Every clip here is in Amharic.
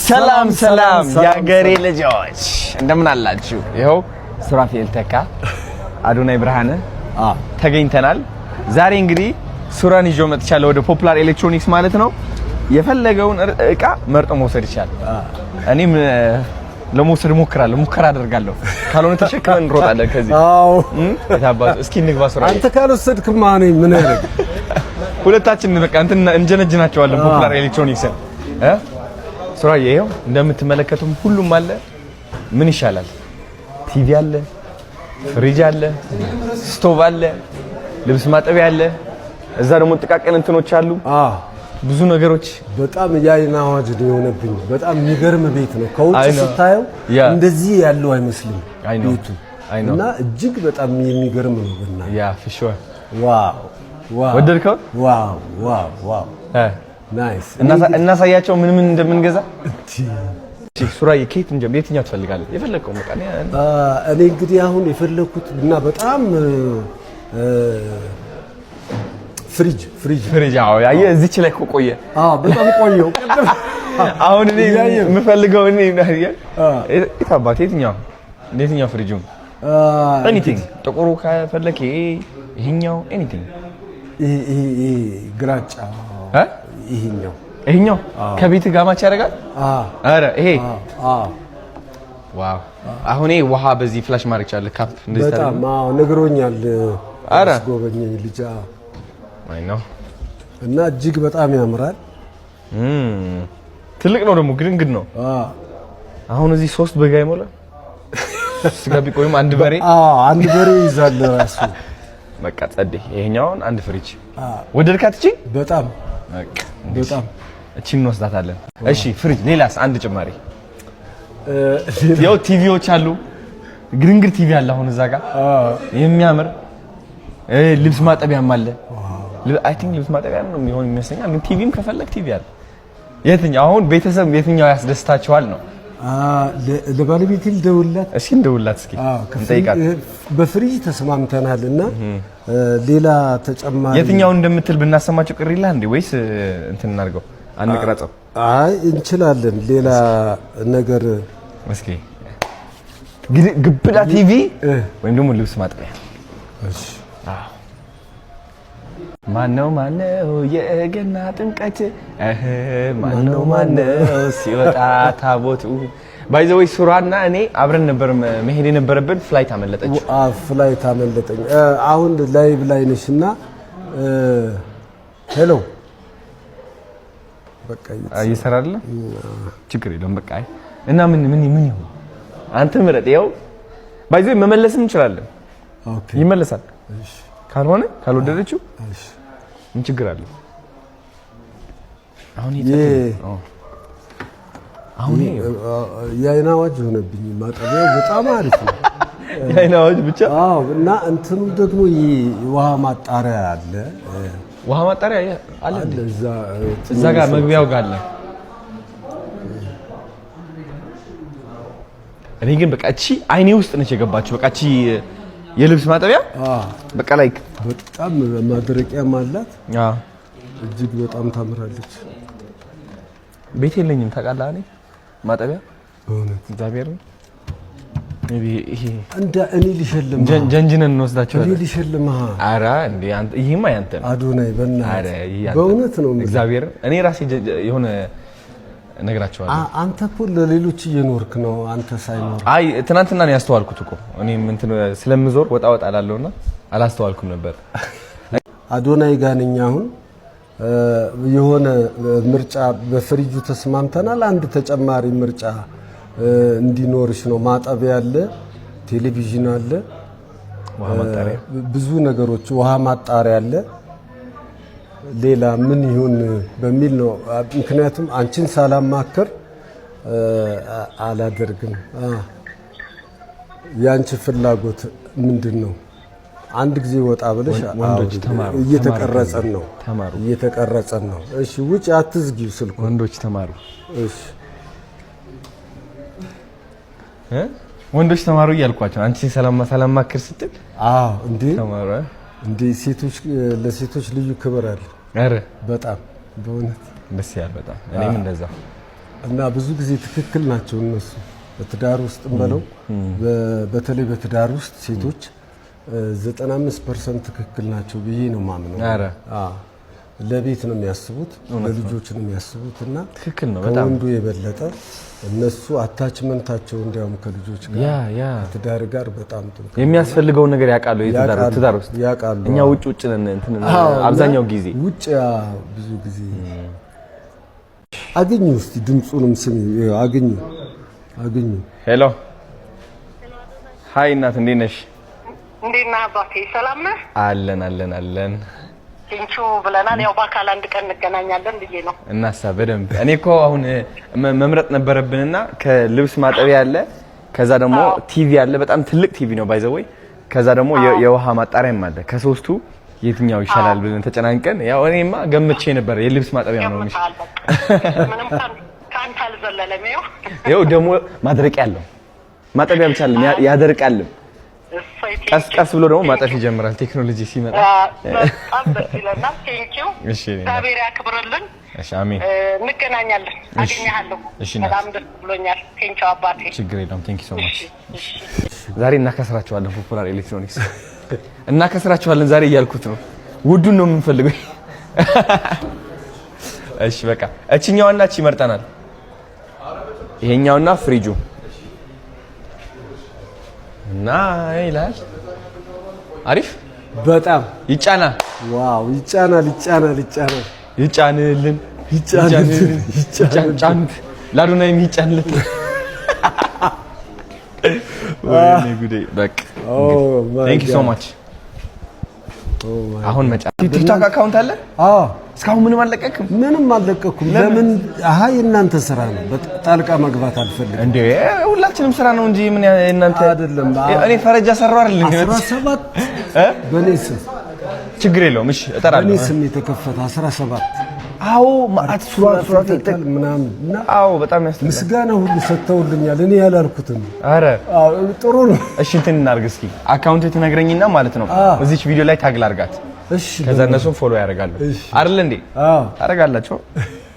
ሰላም ሰላም ያገሬ ልጆች እንደምን አላችሁ? ይሄው ሱራፌል ተካ አዶናይ ብርሃነ ተገኝተናል። ዛሬ እንግዲህ ሱራን ይዞ መጥቻለሁ ወደ ፖፑላር ኤሌክትሮኒክስ ማለት ነው። የፈለገውን እቃ መርጦ መውሰድ ይችላል። እኔም ለመውሰድ ሞክራለሁ፣ ሙከራ አደርጋለሁ። ካልሆነ ተሸክመን እንሮጣለን ከዚህ። አዎ ታባቱ እስኪ እንግባ ሱራ። አንተ ካልወሰድክማ እኔ ምን ያደርግ? ሁለታችን በቃ እንትን እንጀነጅናቸዋለን ፖፑላር ኤሌክትሮኒክስን ሱራ። ይሄው እንደምትመለከቱም ሁሉም አለ። ምን ይሻላል? ቲቪ አለ፣ ፍሪጅ አለ፣ ስቶቭ አለ፣ ልብስ ማጠቢያ አለ። እዛ ደግሞ ጥቃቅን እንትኖች አሉ። ብዙ ነገሮች በጣም ያይና አዋጅ ነው የሆነብኝ። በጣም የሚገርም ቤት ነው። ከውጭ ስታየው እንደዚህ ያለው አይመስልም ቤቱ እና እጅግ በጣም የሚገርም ነው። እና ያ ፍሽዋ ዋው ዋው ወደድከው? ዋው ዋው ዋው ናይስ። እናሳያቸው ምን ምን እንደምንገዛ። ሱራዬ ከየት እንጀምር? የትኛው ትፈልጋለህ? የፈለከው በቃ እኔ እንግዲህ አሁን የፈለኩት እና በጣም ፍሪጅ አዎ፣ ያየ እዚች ላይ ቆየ። በጣም ቆየው። አሁን እኔ የምፈልገው እኔ አባት የትኛው ፍሪጅ ነው? ኤኒቲንግ ጥቁሩ ከፈለክ ይሄኛው ኤኒቲንግ። ይሄ ግራጫ ይሄኛው ከቤት ጋር ማች ያደርጋል። አረ ይሄ ዋው! አሁን ይሄ ውሃ በዚህ ፍላሽ ማድረግ ይችላል። ካፕ እንደዚህ ታዲያ በጣም ነግሮኛል። አረ ጎበኘኝ ልጅ አይ ነው። እና እጅግ በጣም ያምራል። ትልቅ ነው ደግሞ ግድንግድ ነው። አሁን እዚህ 3 በጋ ይሞላ ስጋ ቢቆይም አንድ በሬ ይዛል ራሱ። በቃ ጸዴ። ይሄኛውን አንድ ፍሪጅ ወደድካት? እቺ በጣም እቺን እንወስዳታለን። እሺ ፍሪጅ። ሌላስ? አንድ ጭማሪ። ያው ቲቪዎች አሉ። ግድንግድ ቲቪ አለ አሁን እዛ ጋር የሚያምር ልብስ ማጠቢያም አለ። አይ ቲንክ ልብስ ማጠቢያ ነው የሚሆን ይመስለኛል። ግን ቲቪም ከፈለክ ቲቪ አለ። የትኛው አሁን ቤተሰብ የትኛው ያስደስታቸዋል ነው? ለባለቤቴ ልደውልላት። እስኪ እንደውልላት እስኪ እንጠይቃት። በፍሪጅ ተስማምተናልና ሌላ ተጨማሪ የትኛው እንደምትል ብናሰማቸው ቅር ይላል እንዴ? ወይስ እንትን እናድርገው አንቅረጸው? አይ እንችላለን። ሌላ ነገር እስኪ ግብዳ ቲቪ ወይም ደግሞ ልብስ ማጠቢያ። እሺ ማነው የገና ጥምቀት ማነው ሲወጣ ታቦቱ። ባይ ዘ ወይ ሱራና እኔ አብረን ነበር መሄድ የነበረብን። ፍላይት አመለጠኝ። አሁን ላይቭ ላይ ነሽና ሄሎ በቃ እየሰራለ ችግር የለውም። በቃ እና ምን ይሁን አንተ ምረጥ። ይኸው ባይ ዘ ወይ መመለስም እንችላለን። ኦኬ ይመለሳል። እሺ ካልወደደችው እሺ ምን ችግር አለ? አሁን የአይን አዋጅ ሆነብኝ። ማጠቢያው በጣም አሪፍ ነው። የአይን አዋጅ ብቻ? አዎ። እና እንትኑ ደግሞ ውሃ ማጣሪያ አለ። ውሃ ማጣሪያ አለ እዛ ጋር መግቢያው ጋር አለ። እኔ ግን በቃ እቺ አይኔ ውስጥ ነች የገባችው። በቃ እቺ የልብስ ማጠቢያ በቃ ላይክ በጣም ማድረቂያም አላት። እጅግ በጣም ታምራለች። ቤት የለኝም ታውቃለህ። እኔ ማጠቢያ በእውነት እግዚአብሔር ይሄ እኔ ልሸልም ጀንጅነን እንወስዳቸው። እኔ ልሸልም። ኧረ እንዴ አንተ ይሄማ ያንተ ነው አዶናይ። በእናትህ በእውነት ነው እግዚአብሔር። እኔ ራሴ የሆነ ነግራቸዋለሁ። አንተ እኮ ለሌሎች እየኖርክ ነው። አንተ ሳይኖር አይ ትናንትና ነው ያስተዋልኩት እኮ እኔም እንትን ስለምዞር ወጣ አላለውና አላስተዋልኩም ነበር። አዶናይ ጋር ነኝ አሁን። የሆነ ምርጫ በፍሪጁ ተስማምተናል። አንድ ተጨማሪ ምርጫ እንዲኖርሽ ነው። ማጠቢያ አለ፣ ቴሌቪዥን አለ፣ ብዙ ነገሮች፣ ውሃ ማጣሪያ አለ። ሌላ ምን ይሁን በሚል ነው። ምክንያቱም አንቺን ሳላማከር አላደርግም። ያንቺ ፍላጎት ምንድነው? አንድ ጊዜ ወጣ ብለሽ እየተቀረጸን ነው። እሺ ውጭ አትዝጊው ስልኩ። ወንዶች ተማሩ። እሺ ወንዶች ተማሩ እያልኳቸው አንቺን ሳላማከር ስትል እንዴ ተማሩ እንዴ ሴቶች ለሴቶች ልዩ ክብር አለ። አረ በጣም በእውነት ደስ ያለ በጣም እኔም እንደዛ እና ብዙ ጊዜ ትክክል ናቸው እነሱ በትዳር ውስጥ እንበለው በተለይ በትዳር ውስጥ ሴቶች 95% ትክክል ናቸው ብዬ ነው ማምነው። ለቤት ነው የሚያስቡት ለልጆች ነው የሚያስቡት እና ትክክል ነው በጣም ከወንዱ የበለጠ እነሱ አታችመንታቸው እንዲያውም ከልጆች ጋር ትዳር ጋር በጣም ጥሩ የሚያስፈልገው ነገር ያውቃሉ የትዳር ውስጥ ያውቃሉ። እኛ ውጭ ነን እንትን አብዛኛው ጊዜ ውጭ ብዙ ጊዜ አገኙ እስቲ ድምጹንም ስሚ አገኙ ሄሎ ሃይ እናት እንዴት ነሽ? እንዴት ነህ አባቴ ሰላም ነህ? አለን ቴንቹ ብለናል። ያው በአካል አንድ ቀን እንገናኛለን ብዬ ነው። እናሳ በደንብ እኔ እኮ አሁን መምረጥ ነበረብንና ከልብስ ማጠቢያ አለ ከዛ ደግሞ ቲቪ አለ በጣም ትልቅ ቲቪ ነው ባይዘወይ ከዛ ደግሞ የውሃ ማጣሪያም አለ ከሶስቱ የትኛው ይሻላል ብለን ተጨናንቀን ያው እኔማ ገምቼ ነበር የልብስ ማጠቢያ ነው ምንሽ ምንም ካንተ አልዘለለም። ይኸው ደግሞ ማድረቂያ አለው ማጠቢያ ብቻ አይደለም ያደርቃልም ቀስ ብሎ ደግሞ ማጠፍ ይጀምራል ቴክኖሎጂ ሲመጣ በጣም ደስ ይለናል። ቴንኪው እሺ እግዚአብሔር ያክብርልን። እሺ አሜን እንገናኛለን አገኛለሁ በጣም ደስ ብሎኛል። ቴንኪው አባቴ ችግር የለውም ቴንኪ ሶ ማች ዛሬ እናከስራቸዋለን ፖፑላር ኤሌክትሮኒክስ እናከስራቸዋለን ዛሬ እያልኩት ነው ውዱን ነው የምንፈልገው እሺ በቃ እቺኛውና እቺ መርጠናል ይሄኛውና ፍሪጁ እና ይላል አሪፍ በጣም ይጫናል ዋው ይጫናል ይጫንልን ላዱናይም ይጫንልን ወይኔ ጉዴ በቃ ቴንክ ዩ ሶ ማች አሁን ቲክቶክ አካውንት አለ እስካሁን ምንም አልለቀኩም ለምን የእናንተ ስራ ነው ጣልቃ መግባት አልፈልግም እንዴ ሁላችንም ስራ ነው እንጂ ምን እናንተ አይደለም እኔ ፈረጃ ሰራው አይደለም 17 በኔ ስም ችግር የለውም እሺ እጠራለሁ በኔ ስም የተከፈተ 17 ማአት ሱራፌል ምናምን በጣም ያስተላል ምስጋና ሁሉ ሰጥተውልኛል እኔ ያላልኩትም አረ ጥሩ ነው እሺ እንትን እናርግ እስኪ አካውንት ትነግረኝና ማለት ነው እዚች ቪዲዮ ላይ ታግ ላርጋት እሺ ከዛ እነሱን ፎሎ ያደርጋሉ አይደል እንዴ አረጋላችሁ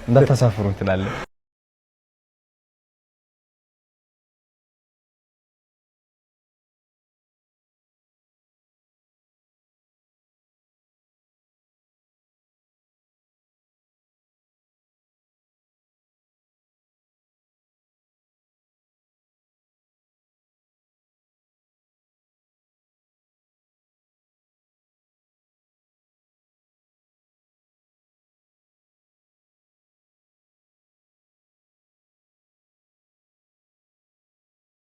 እንዳታሳፍሩ እንትላለን